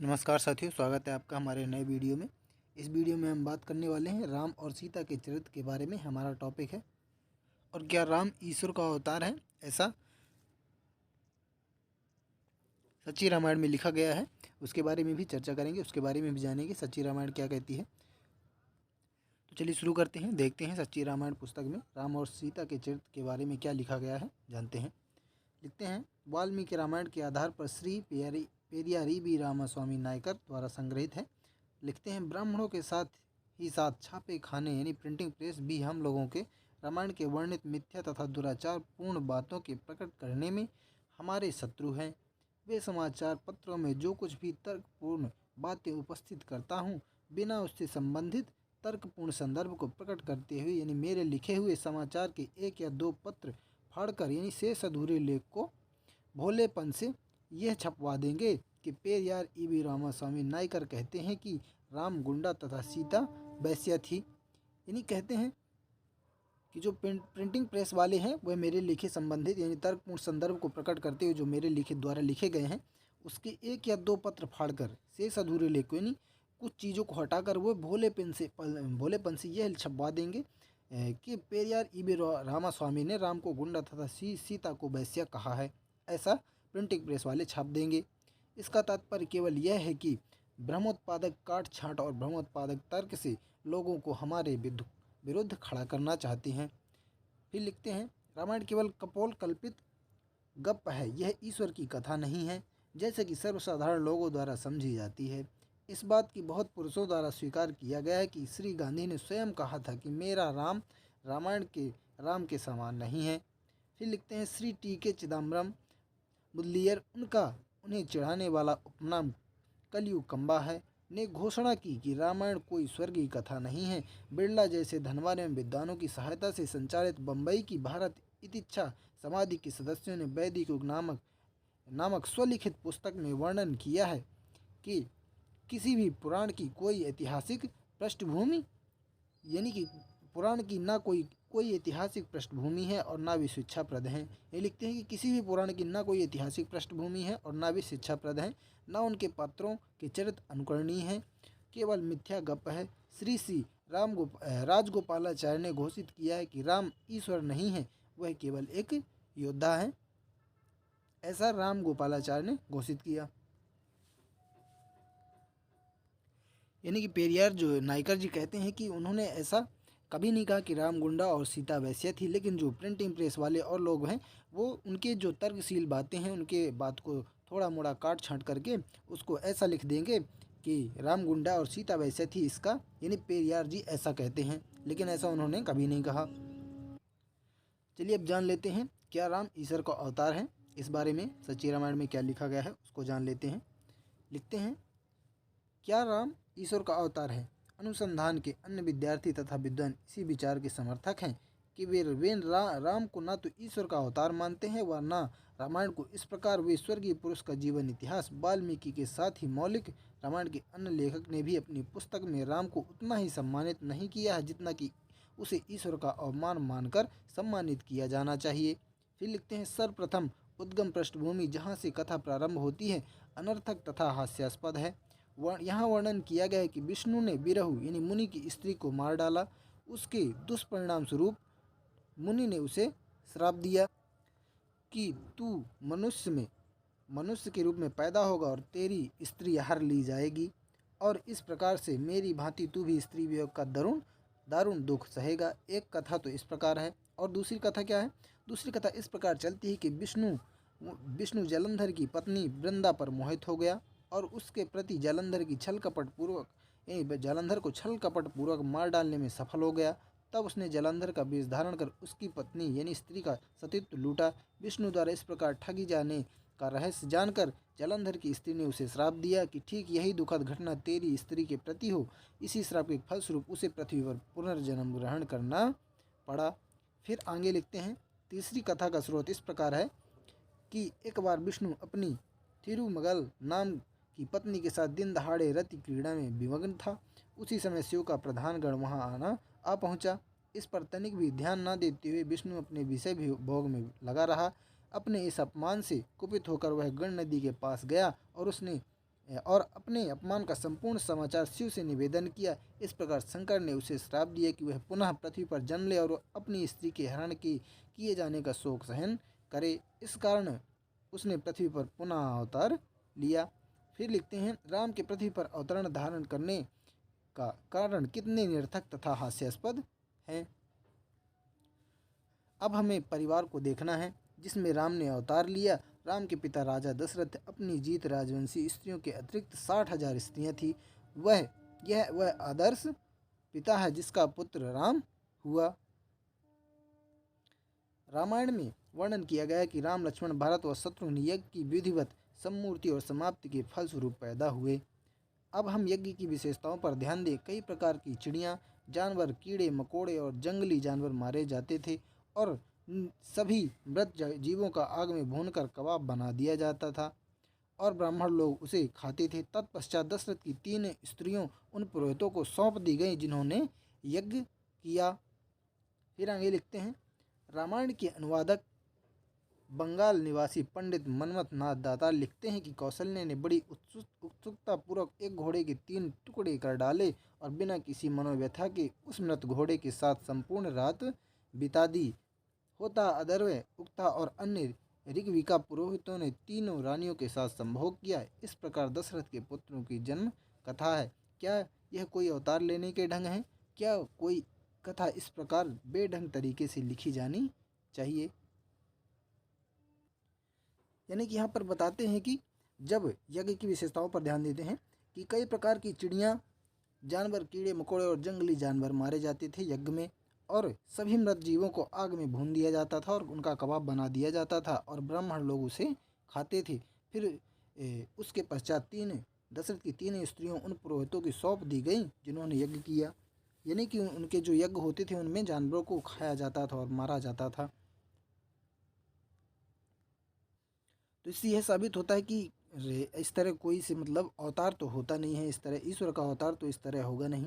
नमस्कार साथियों, स्वागत है आपका हमारे नए वीडियो में। इस वीडियो में हम बात करने वाले हैं राम और सीता के चरित्र के बारे में। हमारा टॉपिक है और क्या राम ईश्वर का अवतार है, ऐसा सच्ची रामायण में लिखा गया है। उसके बारे में भी चर्चा करेंगे, उसके बारे में भी जानेंगे सच्ची रामायण क्या कहती है। तो चलिए शुरू करते हैं, देखते हैं सच्ची रामायण पुस्तक में राम और सीता के चरित्र के बारे में क्या लिखा गया है, जानते हैं। लिखते हैं, वाल्मीकि रामायण के आधार पर श्री पेरियारी बी रामास्वामी नायकर द्वारा संग्रहित है। लिखते हैं, ब्राह्मणों के साथ ही साथ छापे खाने यानी प्रिंटिंग प्रेस भी हम लोगों के रामायण के वर्णित मिथ्या तथा दुराचार पूर्ण बातों के प्रकट करने में हमारे शत्रु हैं। वे समाचार पत्रों में जो कुछ भी तर्कपूर्ण बातें उपस्थित करता हूँ, बिना उससे संबंधित तर्कपूर्ण संदर्भ को प्रकट करते हुए यानी मेरे लिखे हुए समाचार के एक या दो पत्र फाड़कर यानी शेष अधूरे लेख को भोलेपन से यह छपवा देंगे कि पेरियार ईबी रामास्वामी नायकर कहते हैं कि राम गुंडा तथा सीता वैश्या थी। यानी कहते हैं कि जो प्रिंटिंग प्रेस वाले हैं वह मेरे लिखे संबंधित यानी तर्कपूर्ण संदर्भ को प्रकट करते हुए जो मेरे लिखे द्वारा लिखे गए हैं उसके एक या दो पत्र फाड़कर शेष अधूरे लेख को यानी कुछ चीज़ों को हटाकर वो भोलेपन से यह छपवा देंगे कि पेरियार ईबी रामास्वामी ने राम को गुंडा तथा सीता को वैश्या कहा है। ऐसा प्रिंटिंग प्रेस वाले छाप देंगे। इसका तात्पर्य केवल यह है कि भ्रमोत्पादक काट छांट और भ्रमोत्पादक तर्क से लोगों को हमारे विरुद्ध खड़ा करना चाहते हैं। फिर लिखते हैं, रामायण केवल कपोल कल्पित गप है, यह ईश्वर की कथा नहीं है जैसे कि सर्वसाधारण लोगों द्वारा समझी जाती है। इस बात की बहुत पुरुषों द्वारा स्वीकार किया गया है कि श्री गांधी ने स्वयं कहा था कि मेरा राम रामायण के राम के समान नहीं है। फिर लिखते हैं, श्री टी के चिदम्बरम मुदलियर उन्हें चिढ़ाने वाला उपनाम कलयुग कम्बा है ने घोषणा की कि रामायण कोई स्वर्गीय कथा नहीं है। बिरला जैसे धनवान एवं विद्वानों की सहायता से संचालित बम्बई की भारत इतिच्छा समाधि के सदस्यों ने वैदिक युग नामक स्वलिखित पुस्तक में वर्णन किया है कि किसी भी पुराण की कोई ऐतिहासिक पृष्ठभूमि यानी कि पुराण की ना कोई ऐतिहासिक पृष्ठभूमि है और ना वे शिक्षाप्रद हैं। ये लिखते हैं कि किसी भी पुराण की ना कोई ऐतिहासिक पृष्ठभूमि है और ना वे शिक्षाप्रद हैं, ना उनके पात्रों के चरित्र अनुकरणीय हैं, केवल मिथ्या गप है। श्री राजगोपालाचार्य ने घोषित किया है कि राम ईश्वर नहीं है, वह केवल एक योद्धा है। ऐसा राम गोपालाचार्य ने घोषित किया। यानी कि पेरियार जो नायकर जी कहते हैं कि उन्होंने ऐसा कभी नहीं कहा कि राम गुंडा और सीता वैश्या थी, लेकिन जो प्रिंटिंग प्रेस वाले और लोग हैं वो उनके जो तर्कशील बातें हैं उनके बात को थोड़ा मोड़ा काट छांट करके उसको ऐसा लिख देंगे कि राम गुंडा और सीता वैश्या थी। इसका यानी पेरियार जी ऐसा कहते हैं, लेकिन ऐसा उन्होंने कभी नहीं कहा। चलिए अब जान लेते हैं क्या राम ईश्वर का अवतार है। इस बारे में सच्ची रामायण में क्या लिखा गया है उसको जान लेते हैं। लिखते हैं, क्या राम ईश्वर का अवतार है। अनुसंधान के अन्य विद्यार्थी तथा विद्वान इसी विचार के समर्थक हैं कि राम को न तो ईश्वर का अवतार मानते हैं व न रामायण को। इस प्रकार वे स्वर्गीय पुरुष का जीवन इतिहास वाल्मीकि के साथ ही मौलिक रामायण के अन्य लेखक ने भी अपनी पुस्तक में राम को उतना ही सम्मानित नहीं किया है जितना कि उसे ईश्वर का अवमान मानकर सम्मानित किया जाना चाहिए। फिर लिखते हैं, सर्वप्रथम उद्गम पृष्ठभूमि जहाँ से कथा प्रारंभ होती है अनर्थक तथा हास्यास्पद है। यहाँ वर्णन किया गया है कि विष्णु ने विरहु यानी मुनि की स्त्री को मार डाला। उसके दुष्परिणाम स्वरूप मुनि ने उसे श्राप दिया कि तू मनुष्य के रूप में पैदा होगा और तेरी स्त्री हर ली जाएगी और इस प्रकार से मेरी भांति तू भी स्त्री वियोग का दारुण दुख सहेगा। एक कथा तो इस प्रकार है और दूसरी कथा क्या है। दूसरी कथा इस प्रकार चलती है कि विष्णु जलंधर की पत्नी वृंदा पर मोहित हो गया और उसके प्रति जलंधर को छल कपट पूर्वक मार डालने में सफल हो गया। तब उसने जलंधर का वेश धारण कर उसकी पत्नी यानी स्त्री का सतीत्व लूटा। विष्णु द्वारा इस प्रकार ठगी जाने का रहस्य जानकर जलंधर की स्त्री ने उसे श्राप दिया कि ठीक यही दुखद घटना तेरी स्त्री के प्रति हो। इसी श्राप के फलस्वरूप उसे पृथ्वी पर पुनर्जन्म ग्रहण करना पड़ा। फिर आगे लिखते हैं, तीसरी कथा का स्रोत इस प्रकार है कि एक बार विष्णु अपनी थिरुमगल नाम की पत्नी के साथ दिन दहाड़े रति क्रीड़ा में विमग्न था। उसी समय शिव का प्रधान गण वहां आ पहुंचा। इस पर तनिक भी ध्यान न देते हुए विष्णु अपने विषय भोग में लगा रहा। अपने इस अपमान से कुपित होकर वह गण नदी के पास गया और उसने और अपने अपमान का संपूर्ण समाचार शिव से निवेदन किया। इस प्रकार शंकर ने उसे श्राप दिया कि वह पुनः पृथ्वी पर जन्म ले और अपनी स्त्री के हरण की किए जाने का शोक सहन करे। इस कारण उसने पृथ्वी पर पुनः अवतार लिया। फिर लिखते हैं, राम के पृथ्वी पर अवतरण धारण करने का कारण कितने निरर्थक तथा हास्यास्पद है। अब हमें परिवार को देखना है जिसमें राम ने अवतार लिया। राम के पिता राजा दशरथ अपनी जीत राजवंशी स्त्रियों के अतिरिक्त 60,000 स्त्रियां थी। वह आदर्श पिता है जिसका पुत्र राम हुआ। रामायण में वर्णन किया गया है कि राम लक्ष्मण भरत व शत्रुघ्न यज्ञ की विधिवत सम्मूर्ति और समाप्ति के फलस्वरूप पैदा हुए। अब हम यज्ञ की विशेषताओं पर ध्यान दें। कई प्रकार की चिड़ियाँ, जानवर, कीड़े मकोड़े और जंगली जानवर मारे जाते थे और सभी मृत जीवों का आग में भूनकर कबाब बना दिया जाता था और ब्राह्मण लोग उसे खाते थे। तत्पश्चात दशरथ की 3 स्त्रियों उन पुरोहितों को सौंप दी गई जिन्होंने यज्ञ किया। फिर आगे लिखते हैं, रामायण के अनुवादक बंगाल निवासी पंडित मनमथ नाथ दातार लिखते हैं कि कौशल्य ने बड़ी उत्सुकता पूर्वक एक घोड़े के 3 टुकड़े कर डाले और बिना किसी मनोव्यथा के उस मृत घोड़े के साथ संपूर्ण रात बिता दी। होता अदर्व उक्ता और अन्य ऋग्विका पुरोहितों ने तीनों रानियों के साथ संभोग किया। इस प्रकार दशरथ के पुत्रों की जन्म कथा है। क्या यह कोई अवतार लेने के ढंग है? क्या कोई कथा इस प्रकार बेढंग तरीके से लिखी जानी चाहिए? यानी कि यहाँ पर बताते हैं कि जब यज्ञ की विशेषताओं पर ध्यान देते हैं कि कई प्रकार की चिड़ियाँ, जानवर, कीड़े मकोड़े और जंगली जानवर मारे जाते थे यज्ञ में और सभी मृत जीवों को आग में भून दिया जाता था और उनका कबाब बना दिया जाता था और ब्राह्मण लोग उसे खाते थे। फिर उसके पश्चात दशरथ की 3 स्त्रियों उन पुरोहितों की सौंप दी गई जिन्होंने यज्ञ किया। यानी कि उनके जो यज्ञ होते थे उनमें जानवरों को खाया जाता था और मारा जाता था। तो इससे यह साबित होता है कि इस तरह कोई से मतलब अवतार तो होता नहीं है, इस तरह ईश्वर का अवतार तो इस तरह होगा नहीं।